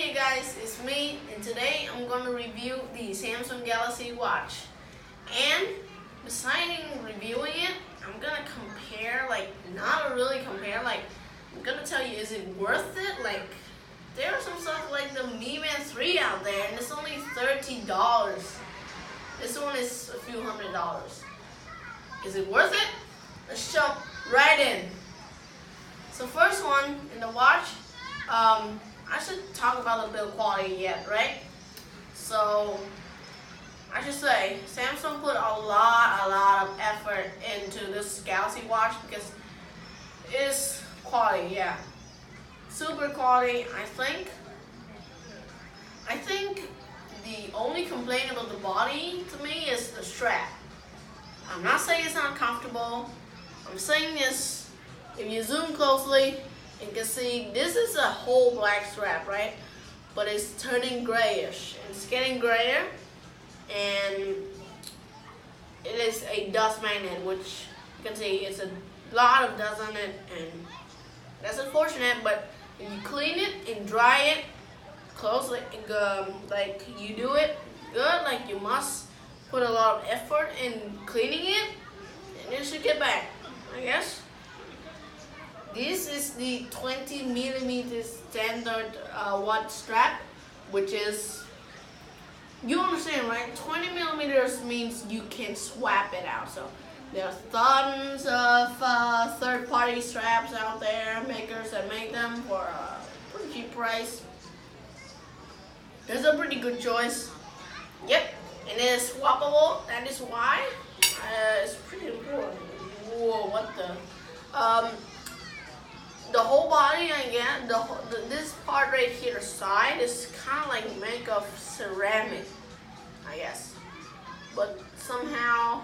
Hey guys, it's me, and today I'm going to review the Samsung Galaxy Watch. And besides reviewing it, I'm going to compare, not really compare, I'm going to tell you, is it worth it? There are some stuff like the Mi Band 3 out there, and it's only $30. This one is a few $100s. Is it worth it? Let's jump right in. So first one, in the watch, I should talk about the build quality yet, right? So I should say Samsung put a lot of effort into this Galaxy watch because it's quality, yeah. Super quality, I think the only complaint about the body to me is the strap. I'm not saying it's not comfortable. I'm saying this, if you zoom closely, you can see this is a whole black strap, right? But it's turning grayish. It's getting grayer, and it is a dust magnet, which you can see it's a lot of dust on it, and that's unfortunate. But if you clean it and dry it closely, like you do it good, like you must put a lot of effort in cleaning it, and it should get back, I guess. This is the 20mm standard watch strap, which is, you understand, right? 20mm means you can swap it out. So there are tons of third-party straps out there, makers that make them for a pretty cheap price. There's a pretty good choice. Yep, and it is swappable. That is why it's pretty important. Whoa, what the? The whole body, again, this part right here, the side, is kind of like made of ceramic, I guess. But somehow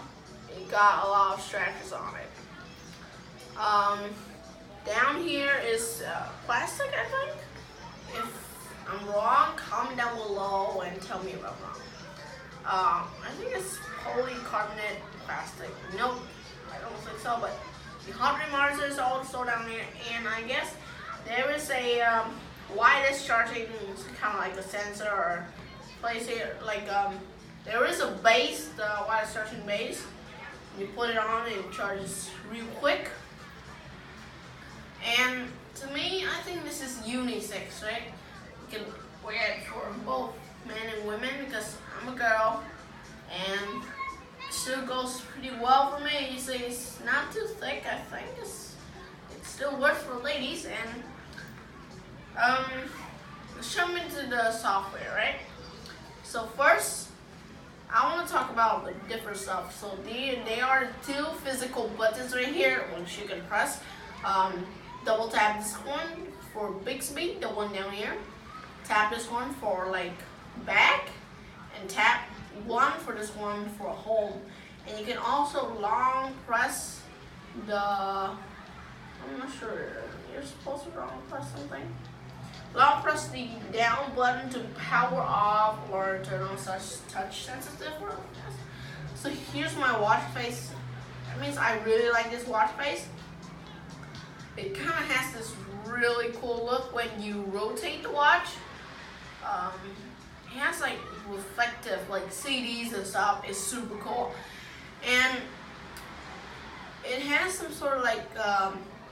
it got a lot of scratches on it. Down here is plastic, I think. If I'm wrong, comment down below and tell me if I'm wrong. I think it's polycarbonate plastic. Nope, I don't think so, but the heart rate monitor is also down there, and I guess there is a wireless charging, kind of like a sensor or place here. There is a base, the wireless charging base. You put it on and it charges real quick. And to me, I think this is unisex, right? You can wear it for both men and women because I'm a girl, and still goes pretty well for me. You see, it's not too thick. I think it still works for ladies. And let's jump into the software, right? So first, I want to talk about the different stuff. So they are two physical buttons right here, which you can press. Double tap this one for Bixby, the one down here. Tap this one for back, and tap one for this one for home. And you can also long press the, I'm not sure, you're supposed to long press something. Long press the down button to power off or turn on such touch sensitive. So here's my watch face. That means I really like this watch face. It kind of has this really cool look when you rotate the watch. It has reflective CDs and stuff. It's super cool, and it has some sort of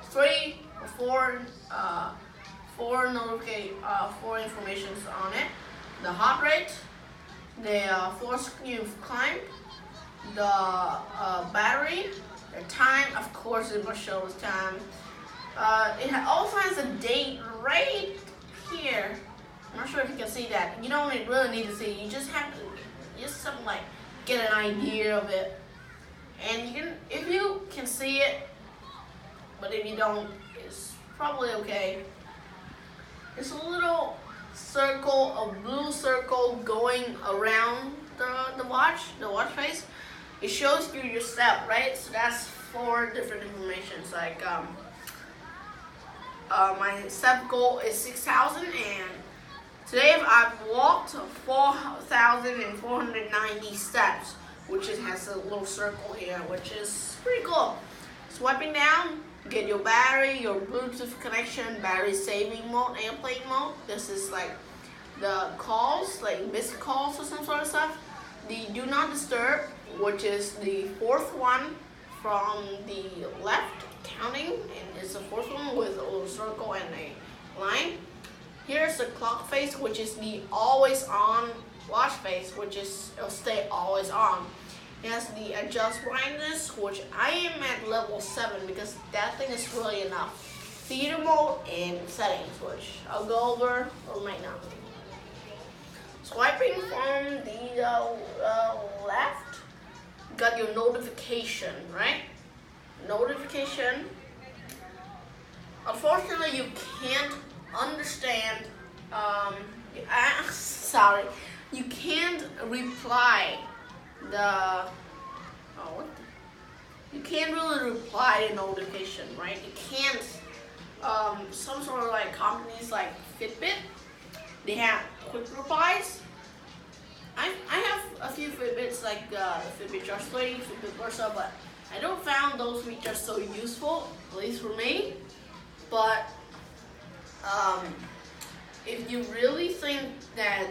3 or 4 4 informations on it: the heart rate, the force you've climbed, the battery, the time. Of course, it must show the time. It also has a date right here. I'm not sure if you can see that. You don't really need to see. You just have to get an idea of it. And if you can see it, but if you don't, it's probably okay. It's a little circle, a blue circle going around the watch face. It shows you your step, right? So that's 4 different informations. My step goal is 6,000, and today I've walked 4,490 steps, which has a little circle here, which is pretty cool. Swiping down, get your battery, your Bluetooth connection, battery saving mode, airplane mode. This is the calls, like missed calls or some sort of stuff. The do not disturb, which is the fourth one from the left, counting, and it's the fourth one with a little circle and a line. Here's the clock face, which is the always on watch face, which is it'll stay always on. It has the adjust brightness, which I am at level 7 because that thing is really enough. Theater mode and settings, which I'll go over right now. Swiping from the left, got your notification, right? Notification. Unfortunately, you can't understand. Sorry, you can't reply the. You can't really reply to notification, right? You can't. Some sort of like companies like Fitbit, they have quick replies. I have a few Fitbits like Fitbit Charge 3, Fitbit Versa, but I don't found those features so useful, at least for me. But if you really think that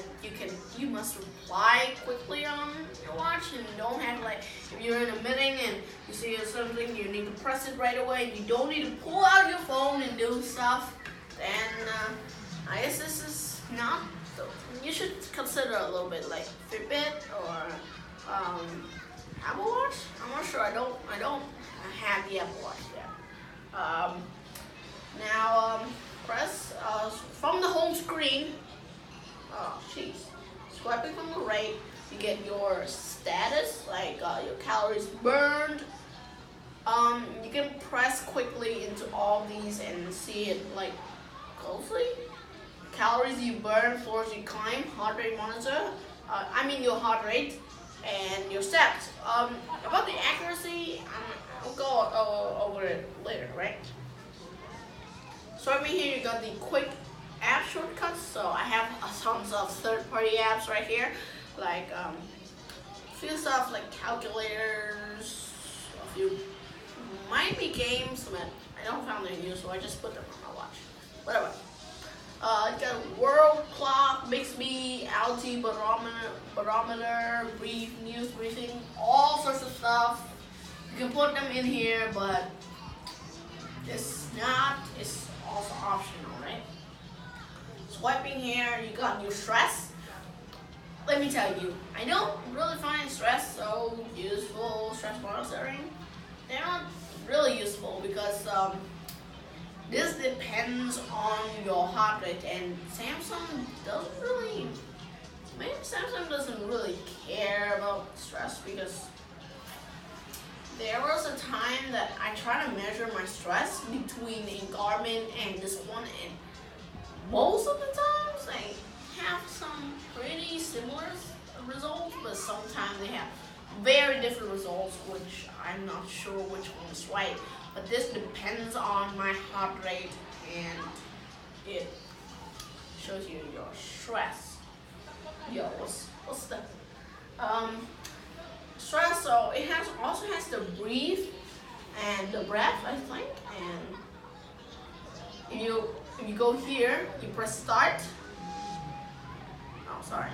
you must reply quickly on your watch, and you don't have like, if you're in a meeting and you see something, you need to press it right away, and you don't need to pull out your phone and do stuff, then I guess this is not. You should consider a little bit like Fitbit or Apple Watch. I'm not sure. I don't have the Apple Watch yet. Now press from the home screen. Oh, jeez. Swiping from the right, you get your status, like your calories burned. You can press quickly into all these and see it like closely. Calories you burn, floors you climb, heart rate monitor. Your heart rate and your steps. About the accuracy, I'll go over it later, right? So over here you got the quick app shortcuts. So I have tons of third-party apps right here, like a few stuff like calculators, a few might be games, but I don't find them useful. I just put them on my watch. Whatever. It's got world clock, Bixby, altitude barometer, news briefing, all sorts of stuff. You can put them in here, but it's also optional, right? Swiping here, you got your stress. Let me tell you, I don't really find stress so useful, stress monitoring. They're not really useful because this depends on your heart rate, and Samsung doesn't really care about stress, because there was a time that I tried to measure my stress between a Garmin and this one, and most of the times I have some pretty similar results, but sometimes they have very different results, which I'm not sure which one is right. But this depends on my heart rate, and it shows you your stress. Yo, what's the stress? So it also has the breathe and the breath, I think. And if you go here, you press start. Oh, sorry.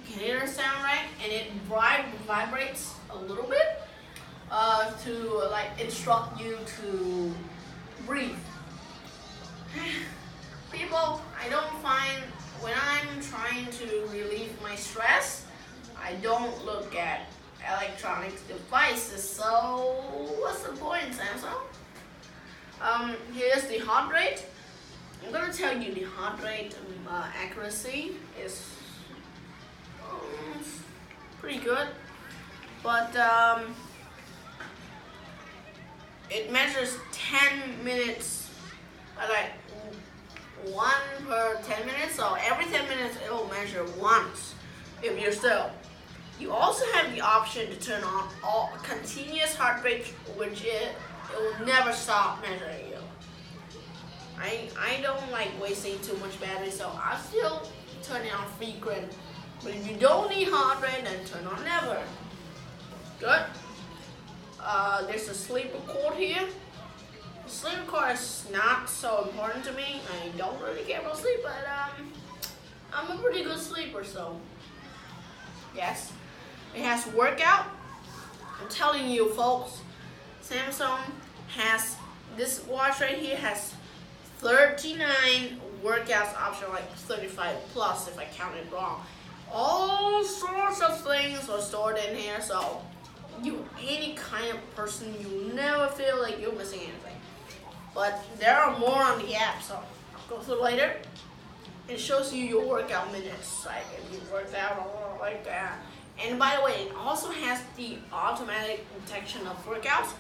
You can hear the sound, right? And it vibrates a little bit to like instruct you to breathe. People, I don't find, when I'm trying to relieve my stress, I don't look at electronic devices. So what's the point, Samsung? Here's the heart rate. I'm gonna tell you the heart rate accuracy is pretty good, but it measures 10 minutes, like 1 per 10 minutes, so every 10 minutes it will measure once if you're still. You also have the option to turn on all continuous heart rate, which it will never stop measuring you. I don't like wasting too much battery, so I still turn it on frequent. But if you don't need heart rate, then turn on never. Good. There's a sleep record here. workout is not so important to me. I don't really care about sleep, but I'm a pretty good sleeper, so yes. It has workout. I'm telling you folks, Samsung has, this watch right here has 39 workouts option, like 35 plus if I counted wrong. All sorts of things are stored in here, so you, any kind of person, you never feel like you're missing anything. But there are more on the app, so I'll go through later. It shows you your workout minutes, like if you worked out or like that. And by the way, it also has the automatic detection of workouts.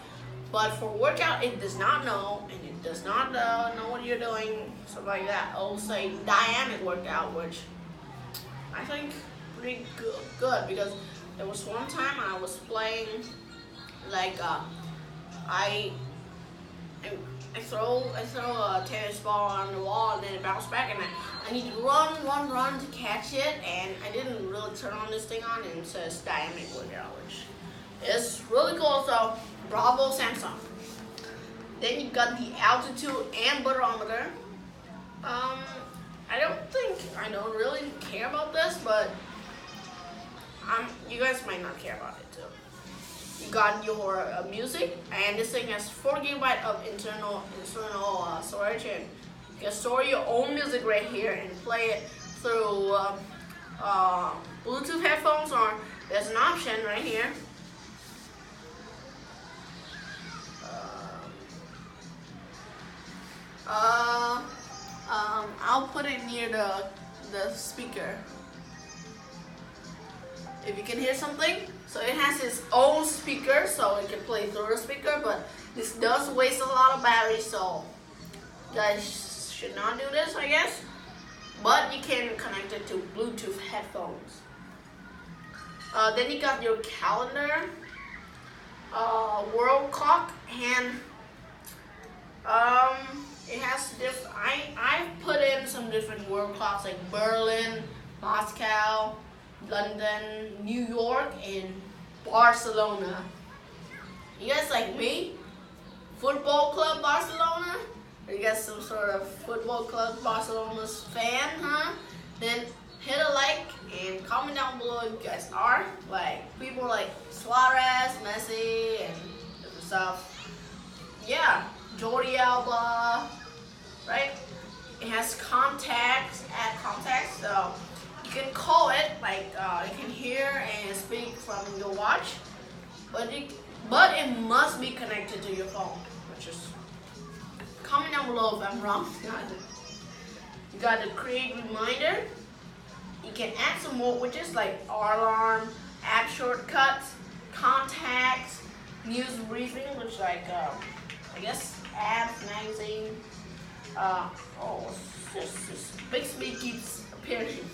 But for workout, it does not know, and it does not know what you're doing, stuff like that. It'll say dynamic workout, which I think pretty good because there was one time I was playing, like I throw a tennis ball on the wall and then it bounced back, and I need to run to catch it, and I didn't really turn on this thing on, and it says dynamic workout, which is really cool. So bravo Samsung. Then you got the altitude and barometer. I don't really care about this, but you guys might not care about it too. You got your music, and this thing has 4 GB of internal storage, and you can store your own music right here and play it through Bluetooth headphones, or there's an option right here. I'll put it near the speaker. If you can hear something, so it has its own speaker, so it can play through the speaker, but this does waste a lot of battery, so you guys should not do this, I guess. But you can connect it to Bluetooth headphones. Then you got your calendar, world clock, and it has I've put in some different world clocks like Berlin, Moscow, London, New York, and Barcelona. You guys like me? Football Club Barcelona? Are you guys some sort of Football Club Barcelona's fan, huh? Then hit a like and comment down below if you guys are. Like people like Suarez, Messi, and different stuff. Yeah, Jordi Alba, right? It has contacts, add contacts, so you can call it, like you can hear and speak from your watch, but it must be connected to your phone, which is, comment down below if I'm wrong. You got to create reminder. You can add some more widgets like alarm, app shortcuts, contacts, news briefing, which like I guess apps, magazine. This Bixby keeps appearing.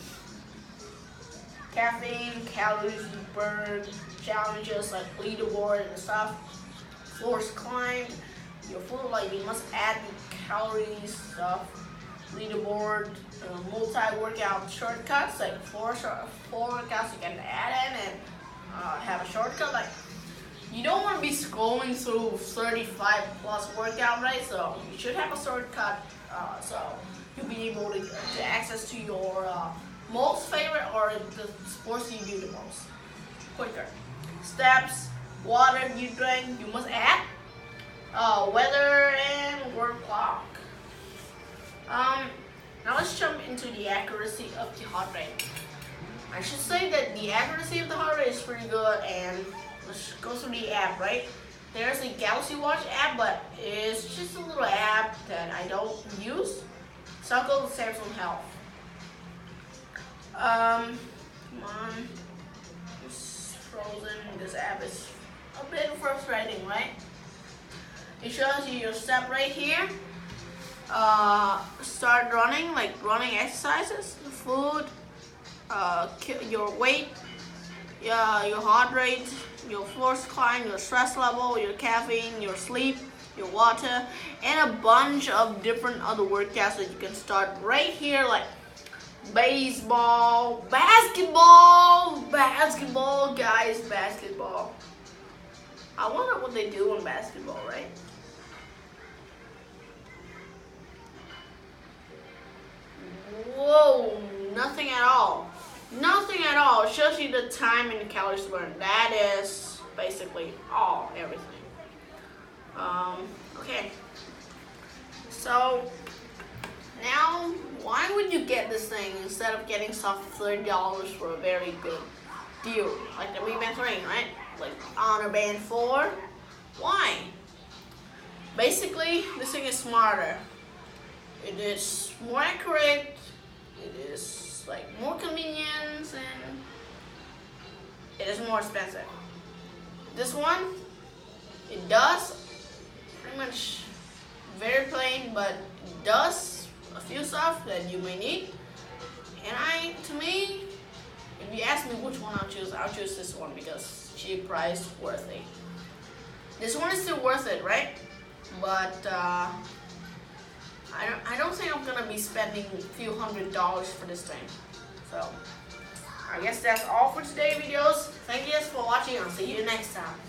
Caffeine, calories you burned, challenges like leaderboard and stuff. Floors climbed. Your full, like you must add the calories stuff. Leaderboard, multi-workout shortcuts like four workouts you can add in and have a shortcut. Like you don't want to be scrolling through 35 plus workout, right? So you should have a shortcut, so you'll be able to access to your most favorite or the sports you do the most quicker. Steps, water you drink, you must add. Weather and work clock. Now let's jump into the accuracy of the heart rate. I should say that the accuracy of the heart rate is pretty good, and let's go through the app, right? There's a Galaxy Watch app, but it's just a little app that I don't use. So I'll go with Samsung Health. Come on. It's frozen. This app is a bit frustrating, right? It shows you your step right here. Start running, like running exercises, food, your weight, your heart rate, your force climb, your stress level, your caffeine, your sleep, your water, and a bunch of different other workouts that you can start right here, like baseball, basketball, guys, basketball. I wonder what they do in basketball, right? time and the calories burned. That is basically everything. Okay. So now, why would you get this thing instead of getting stuff for $30 for a very good deal? Like the Mi Band 3, right? Like Honor Band 4. Why? Basically, this thing is smarter. It is more accurate. It is like more convenience, and it is more expensive. This one, it does pretty much very plain, but it does a few stuff that you may need. And to me, if you ask me which one I'll choose this one because cheap price, worthy. This one is still worth it, right? But I don't think I'm gonna be spending a few $100s for this thing. So I guess that's all for today's videos. Thank you guys for watching. I'll see you next time.